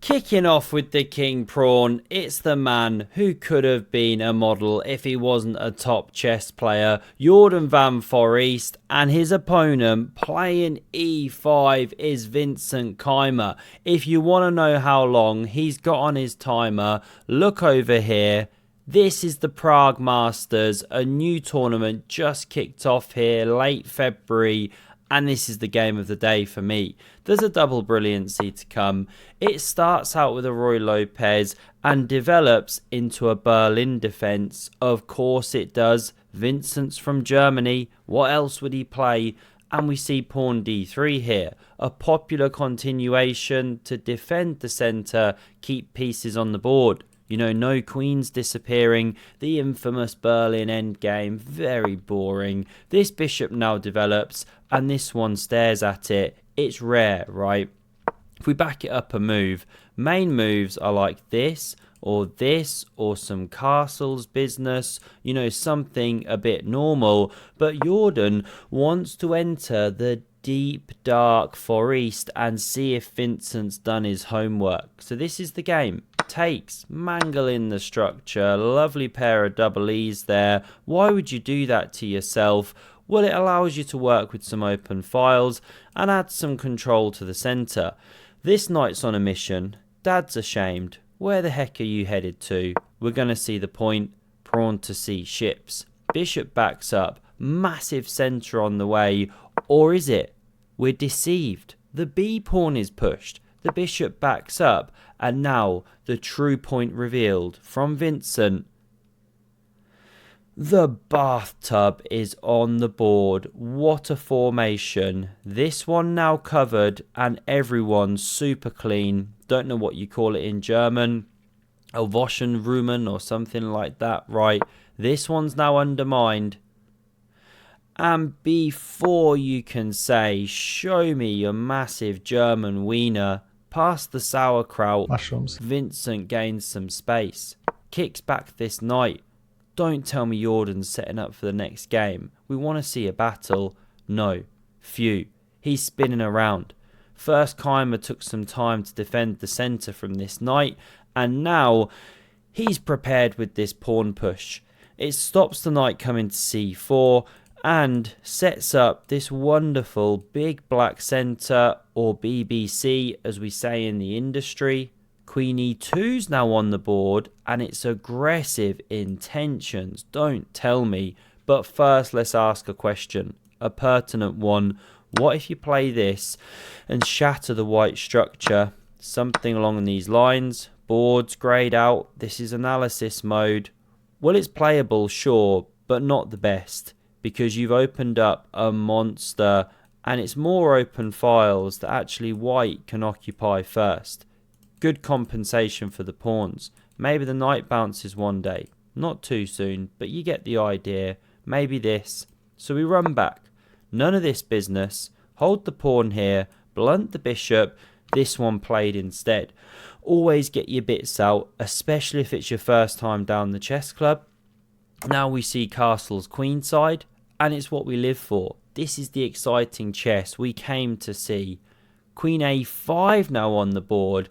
Kicking off with the king pawn, it's the man who could have been a model if he wasn't a top chess player, Jordan van Foreest, and his opponent playing e5 is Vincent Keimer. If you want to know how long he's got on his timer, look over here. This is the Prague Masters, a new tournament just kicked off here late February, and this is the game of the day for me. There's a double brilliancy to come. It starts out with a Roy Lopez and develops into a Berlin defence. Of course it does. Vincent's from Germany. What else would he play? And we see pawn d3 here. A popular continuation to defend the centre, keep pieces on the board. You know, no queens disappearing. The infamous Berlin endgame. Very boring. This bishop now develops, and this one stares at it. It's rare, right? If we back it up a move, main moves are like this, or some castles business. You know, something a bit normal. But Jordan wants to enter the deep dark forest and see if Vincent's done his homework. So this is the game. Takes, mangling the structure, lovely pair of double E's there. Why would you do that to yourself? Well, it allows you to work with some open files and add some control to the centre. This knight's on a mission. Dad's ashamed. Where the heck are you headed to? We're going to see the point. Pawn to c ships. Bishop backs up. Massive centre on the way. Or is it? We're deceived. The b pawn is pushed. The bishop backs up. And now the true point revealed from Vincent. The bathtub is on the board. What a formation. This one now covered and everyone's super clean. Don't know what you call it in German. A Waschenrumen or something like that, right? This one's now undermined. And before you can say, show me your massive German wiener, past the sauerkraut, Mushrooms. Vincent gains some space. Kicks back this knight. Don't tell me Jordan's setting up for the next game. We want to see a battle. No. Phew. He's spinning around. First Keimer took some time to defend the centre from this knight, and now he's prepared with this pawn push. It stops the knight coming to c4 and sets up this wonderful big black centre, or BBC as we say in the industry. Queen e2's now on the board, and it's aggressive intentions, don't tell me. But first let's ask a question, a pertinent one. What if you play this and shatter the white structure? Something along these lines. Boards grayed out. This is analysis mode. Well, it's playable, sure, but not the best, because you've opened up a monster, and it's more open files that actually white can occupy first. Good compensation for the pawns. Maybe the knight bounces one day. Not too soon, but you get the idea. Maybe this. So we run back. None of this business. Hold the pawn here. Blunt the bishop. This one played instead. Always get your bits out, especially if it's your first time down the chess club. Now we see castles queenside, and it's what we live for. This is the exciting chess we came to see. Queen a5 now on the board.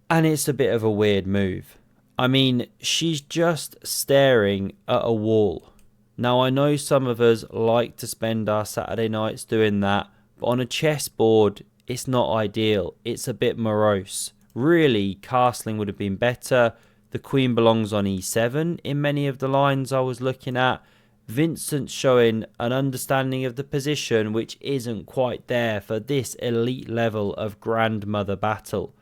And it's a bit of a weird move. I mean, she's just staring at a wall. Now, I know some of us like to spend our Saturday nights doing that, but on a chessboard, it's not ideal. It's a bit morose. Really, castling would have been better. The queen belongs on e7 in many of the lines I was looking at. Vincent showing an understanding of the position which isn't quite there for this elite level of grandmother battle.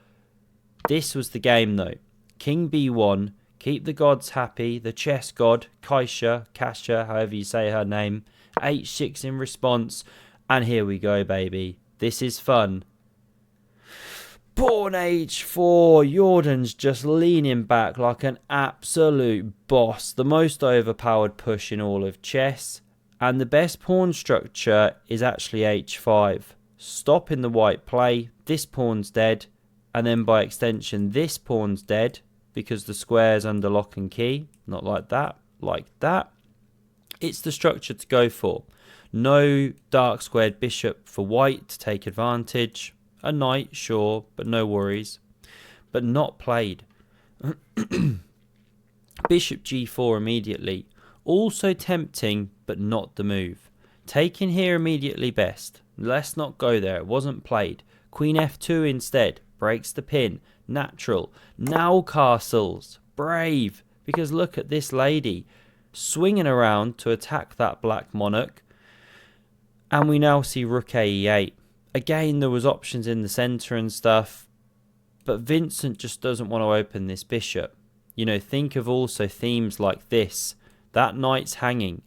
This was the game though. King b1, keep the gods happy, the chess god, Kasha, however you say her name, h6 in response, and here we go baby. This is fun. Pawn h4, Jordan's just leaning back like an absolute boss, the most overpowered push in all of chess, and the best pawn structure is actually h5. Stopping the white play, this pawn's dead. And then by extension, this pawn's dead because the square's under lock and key. Not like that, like that. It's the structure to go for. No dark squared bishop for white to take advantage. A knight, sure, but no worries. but not played. Bishop g4 immediately. Also tempting, but not the move. Taking here immediately best. Let's not go there. It wasn't played. Queen f2 instead. Breaks the pin. Natural. Now castles. Brave. Because look at this lady. Swinging around to attack that black monarch. And we now see rook a e8. Again, there was options in the centre and stuff. But Vincent just doesn't want to open this bishop. You know, think of also themes like this. That knight's hanging.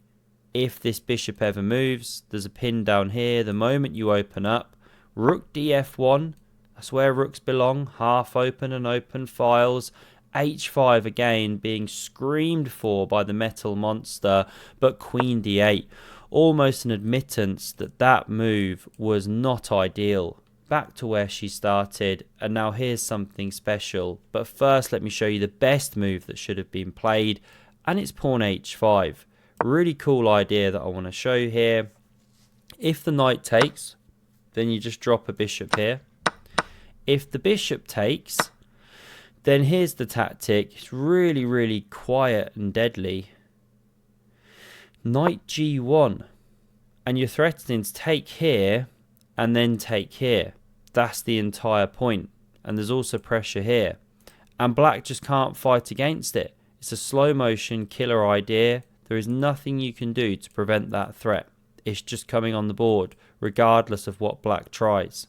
If this bishop ever moves, there's a pin down here. The moment you open up, rook df1, that's where rooks belong. Half open and open files. h5 again being screamed for by the metal monster, but queen d8. Almost an admittance that that move was not ideal. Back to where she started, and now here's something special. But first, let me show you the best move that should have been played, and it's pawn h5. Really cool idea that I want to show here. If the knight takes, then you just drop a bishop here. If the bishop takes, then here's the tactic. It's really, really quiet and deadly. Knight g1, and you're threatening to take here and then take here. That's the entire point. And there's also pressure here. And black just can't fight against it. It's a slow motion killer idea. There is nothing you can do to prevent that threat. It's just coming on the board, regardless of what black tries.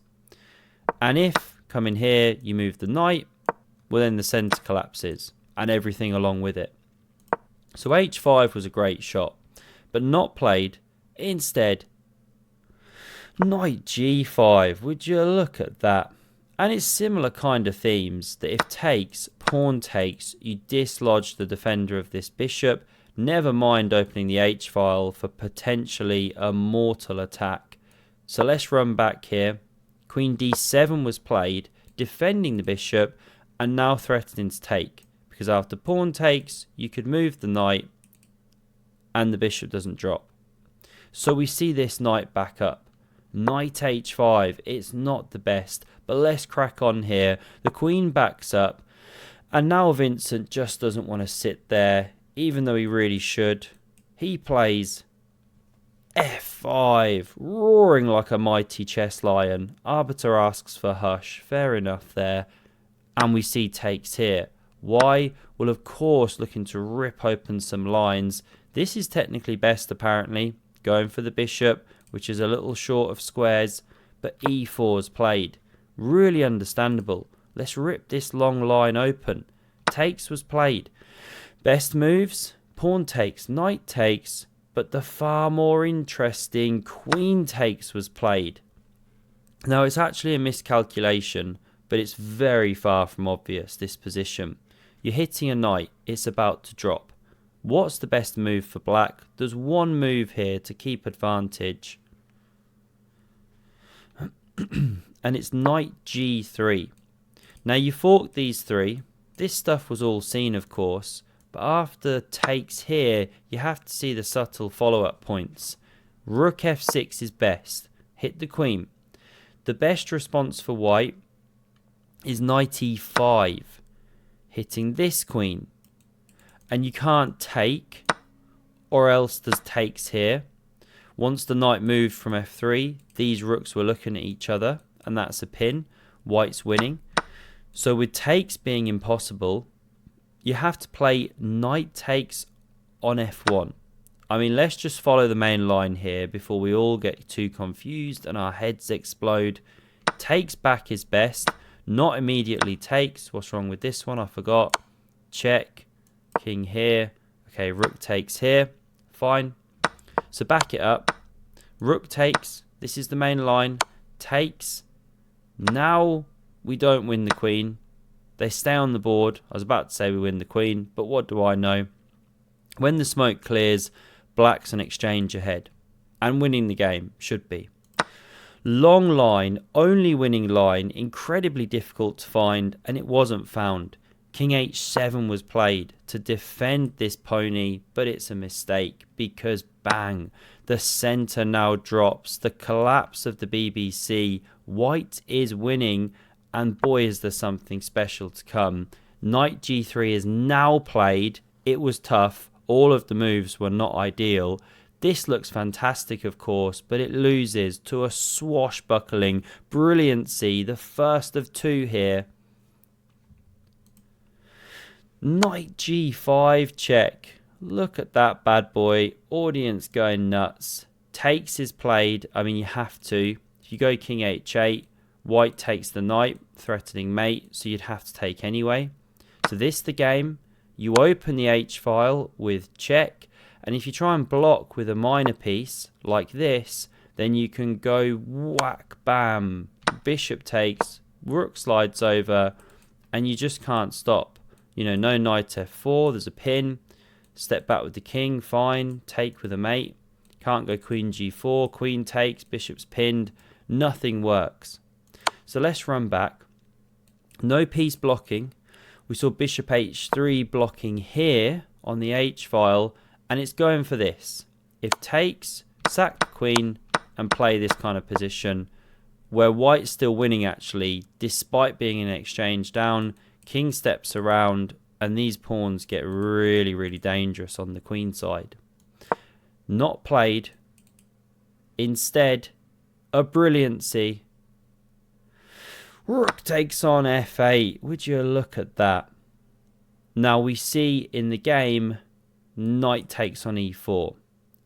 And if, coming here, you move the knight, well then the centre collapses, and everything along with it. So h5 was a great shot, but not played. Instead, knight g5, would you look at that? And it's similar kind of themes, that if takes, pawn takes, you dislodge the defender of this bishop. Never mind opening the h-file for potentially a mortal attack. So let's run back here. Queen d7 was played, defending the bishop, and now threatening to take. Because after pawn takes, you could move the knight, and the bishop doesn't drop. So we see this knight back up. Knight h5, it's not the best, but let's crack on here. The queen backs up, and now Vincent just doesn't want to sit there, even though he really should. He plays f5, roaring like a mighty chess lion. Arbiter asks for hush, fair enough there. And we see takes here. Why? Well, of course, looking to rip open some lines. This is technically best, apparently. Going for the bishop, which is a little short of squares, but e4 is played. Really understandable. Let's rip this long line open. Takes was played. Best moves, pawn takes, knight takes, but the far more interesting queen takes was played. Now, it's actually a miscalculation, but it's very far from obvious, this position. You're hitting a knight, it's about to drop. What's the best move for black? There's one move here to keep advantage. And it's knight g3. Now you fork these three. This stuff was all seen, of course. But after takes here, you have to see the subtle follow-up points. Rook f6 is best. Hit the queen. The best response for white is knight e5. Hitting this queen. And you can't take, or else there's takes here. Once the knight moved from f3, these rooks were looking at each other, and that's a pin. White's winning. So with takes being impossible, you have to play knight takes on f1. I mean, let's just follow the main line here before we all get too confused and our heads explode. Takes back is best, not immediately takes. What's wrong with this one? I forgot. Check. King here. Okay, rook takes here. Fine. So back it up. Rook takes. This is the main line. Takes. Now we don't win the queen. They stay on the board. I was about to say we win the queen, but what do I know? When the smoke clears, black's an exchange ahead. And winning the game, should be. Long line, only winning line, incredibly difficult to find, and it wasn't found. King h7 was played to defend this pony, but it's a mistake because bang, the centre now drops. The collapse of the BBC. White is winning, And boy, is there something special to come. Knight g3 is now played. It was tough. All of the moves were not ideal. This looks fantastic, of course, but it loses to a swashbuckling brilliancy. The first of two here. Knight g5 check. Look at that bad boy. Audience going nuts. Takes is played. I mean, you have to. If you go king h8, white takes the knight, threatening mate, so you'd have to take anyway. So this the game. You open the h file with check, and if you try and block with a minor piece like this, then you can go whack, bam, bishop takes, rook slides over, and you just can't stop. You know, no knight f4, there's a pin, step back with the king, fine, take with a mate, can't go queen g4, queen takes, bishop's pinned, nothing works. So let's run back. No piece blocking. We saw bishop h3 blocking here on the h file, and it's going for this. If takes, sack the queen and play this kind of position where white's still winning actually, despite being in exchange down. King steps around and these pawns get really, really dangerous on the queen side. Not played. Instead, a brilliancy. Rook takes on f8. Would you look at that? Now we see in the game, knight takes on e4.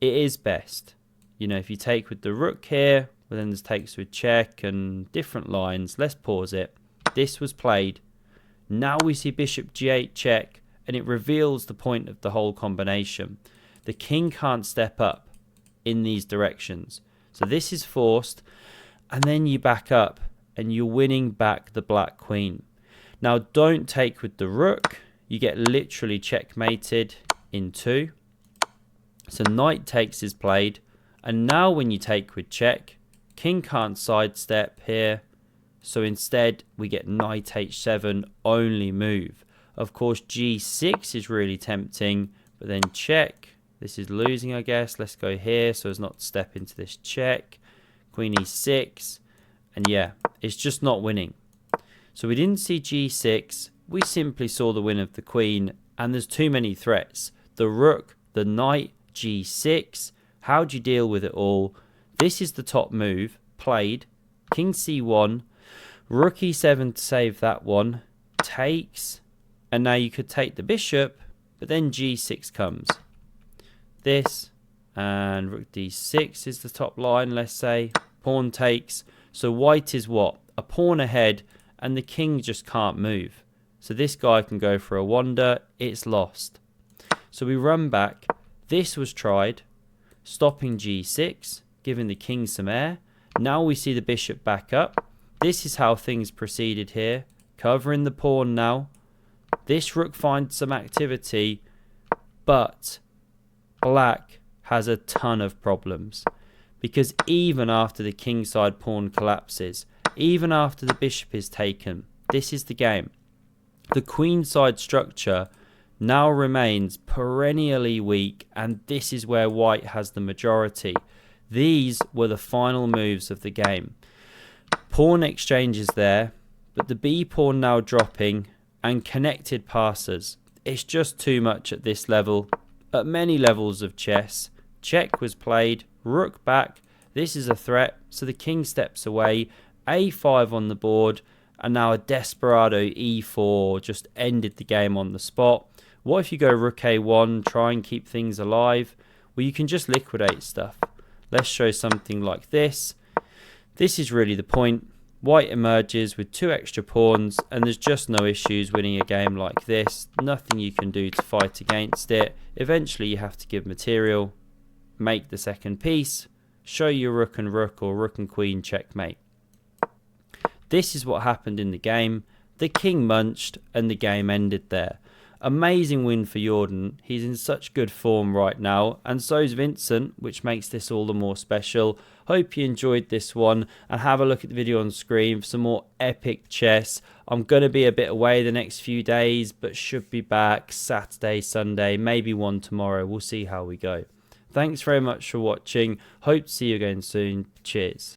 It is best. You know, if you take with the rook here, well then there's takes with check and different lines. Let's pause it. This was played. Now we see bishop g8 check, and it reveals the point of the whole combination. The king can't step up in these directions. So this is forced, and then you back up, and you're winning back the black queen. Now don't take with the rook. You get literally checkmated in two. So knight takes is played. And now when you take with check, king can't sidestep here. So instead we get knight h7 only move. Of course g6 is really tempting, but then check. This is losing, I guess. Let's go here so as not to step into this check. Queen e6. And yeah, it's just not winning. So we didn't see g6. We simply saw the win of the queen. And there's too many threats. The rook, the knight, g6. How do you deal with it all? This is the top move. Played. King c1. Rook e7 to save that one. Takes. And now you could take the bishop. But then g6 comes. This. And rook d6 is the top line, let's say. Pawn takes. So white is what? A pawn ahead, and the king just can't move. So this guy can go for a wander. It's lost. So we run back. This was tried, stopping g6, giving the king some air. Now we see the bishop back up. This is how things proceeded here. Covering the pawn now. This rook finds some activity, but black has a ton of problems. Because even after the kingside pawn collapses, even after the bishop is taken, this is the game. The queenside structure now remains perennially weak, and this is where white has the majority. These were the final moves of the game. Pawn exchanges there, but the b pawn now dropping, and connected passes. It's just too much at this level. At many levels of chess, check was played. Rook back. This is a threat, so the king steps away. a5 on the board, and now a desperado e4 just ended the game on the spot. What if you go rook a1, try and keep things alive? Well, you can just liquidate stuff. Let's show something like this. This is really the point. White emerges with two extra pawns, and there's just no issues winning a game like this. Nothing you can do to fight against it. Eventually you have to give material. Make the second piece, show your rook and rook or rook and queen checkmate. This is what happened in the game. The king munched and the game ended there. Amazing win for Jordan. He's in such good form right now, and so's Vincent, which makes this all the more special. Hope you enjoyed this one, and have a look at the video on screen for some more epic chess. I'm going to be a bit away the next few days, but should be back Saturday, Sunday, maybe one tomorrow. We'll see how we go. Thanks very much for watching. Hope to see you again soon. Cheers.